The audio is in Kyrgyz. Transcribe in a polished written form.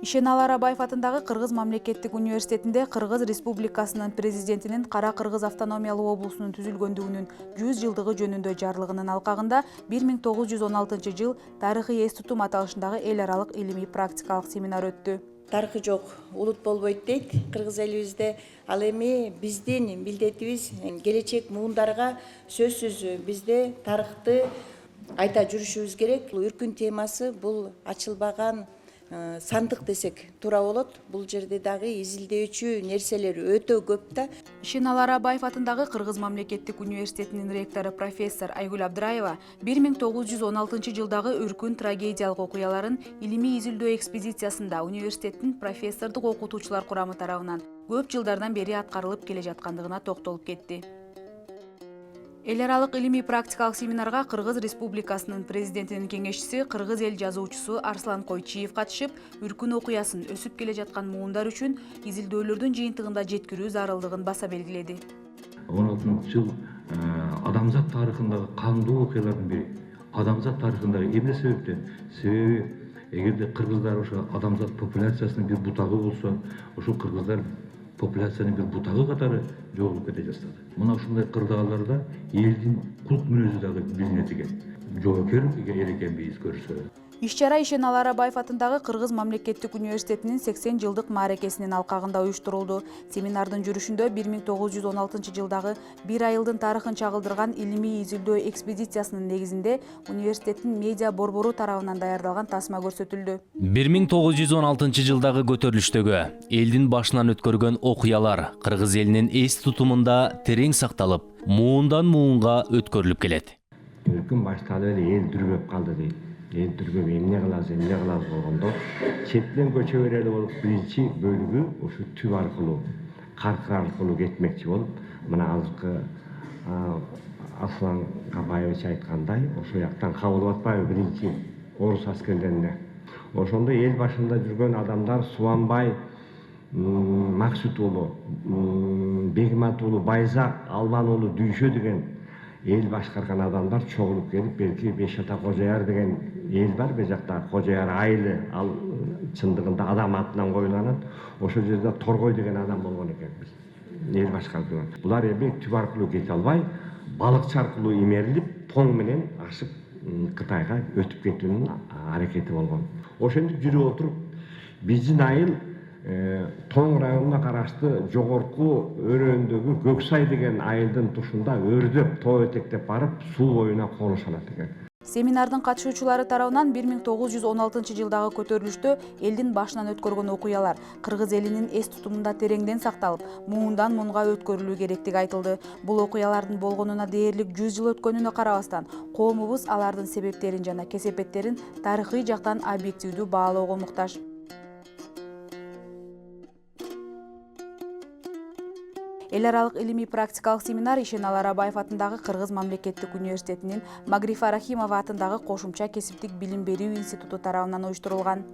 Ишеналы Арабаев атындагы Кыргыз мамлекеттик университетинде Кыргыз Республикасынын президентинин Кара Кыргыз автономиялуу облусунун түзүлгөндүгүнүн 100 жылдыгы жөнүндө жарлыгынын алкагында 1916 жыл тарыхый эс тутум аталышындагы эл аралык илимий практикалык семинар өттү. Тарыхы жок улут болбойт дейт кыргыз элибизде. Ал эми биздин милдетибиз келечек муундарга сөзсүз бизде тарыхты айта жүрүшүбүз керек. Үркүн темасы бул ачылбаган сандык десек туура болот. Бул жерде дагы изилдөөчү нерселер өтө көп да. Ишеналы Арабаев атындагы Кыргыз мамлекеттик университетинин ректору профессор Айгүл Абдыраева 1916 жылдагы Үркүн трагедиялык окуяларын илимий изилдөө экспедициясында университеттин профессордук окутуучулар курамы тарабынан көп жылдардан бери аткарылып келе жаткандыгына токтолуп кетти. Эл аралык илимий практикалык семинарга Кыргыз Республикасынын президентинин кеңешчиси, кыргыз эл жазуучусу Арслан Койчиев катышып, Үркүн окуясын өсүп келе жаткан муундар үчүн изилдөөлөрдүн жыйынтыгында жеткирүү зарылдыгын баса белгиледи. 16 жыл адамзат тарыхындагы кандуу окуялардын бири. Адамзат тарыхындагы эмне себептен? Себеби эгерде кыргыздар ошо адамзат популяциясынын бир бутагы болсо, ошол кыргыздар популяциянын бир бутагы катары жоголуп кете жаздады. Мына ушундай кырдааларда элдин кулк мүнөзү дагы билине экен. Жоокер эл экенбиз көрсө. Иш-чара Ишеналы Арабаев атындагы Кыргыз мамлекеттик университетинин 80 жылдык мааракесинин алкагында уюштурулду. Семинардын жүрүшүндө 1916 жылдагы бир айылдын тарыхын чагылдырган илимий изилдөө экспедициясынын негизинде университеттин медиа борбору тарабынан даярдалган тасма көрсөтүлдү. 1916 жылдагы көтөрүлүштөгү элдин башынан өткөргөн окуялар кыргыз элинин эс тутумунда терең сакталып, муундан муунга өткөрүлүп келет. Үркүн башталып эле эл дүрбөп калды дейт. Эл дүрбөп эмне кылабыз болгондо четтен көчө берели болуп биринчи бөлүгү ошо түп аркылуу, каркы аркылуу кетмекчи болуп, мына азыркы Аслан Кабаевич айткандай, ошол жактан кабылып атпайбы биринчи орус аскерлерине. Ошондо эл башында жүргөн адамдар Субанбай, Максут уулу, Бегмат уулу Байзак, Албан уулу Дүйшө деген эл башкарган адамдар чогулуп келип, белки Бешата Кожояр деген эл бар бе жакта, Кожояр айылы, ал чындыгында адам атынан коюлган. Ошол жерде Торгой деген адам болгон экен, эл башкарды. Булар эми түп аркылуу кете албай, балыкчы аркылуу имерилип, тоң менен ашып Кытайга өтүп кетүүнүн аракети болгон. Ошентип жүрүп отуруп, биздин айыл Тоң районуна карашты жогорку өрөөндөгү Көксай деген айылдын тушунда өрдөп, тоо этектеп барып, суу боюна конуш алат экен. Семинардын катышуучулары тарабынан 1916 жылдагы көтөрүлүштө элдин башынан өткөргөн окуялар кыргыз элинин эс тутумунда тереңден сакталып, муундан муунга өткөрүлүү керектиги айтылды. Бул окуялардын болгонуна дээрлик 100 жыл өткөнүнө карабастан, коомубуз алардын себептерин жана кесепеттерин тарыхый жактан объективдүү баалоого муктаж. Эл аралык илимий практикалык семинар Ишеналы Арабаев атындагы Кыргыз мамлекеттик университетинин Магрифа Рахимова атындагы кошумча кесиптик билим берүү институту тарабынан уюштурулган.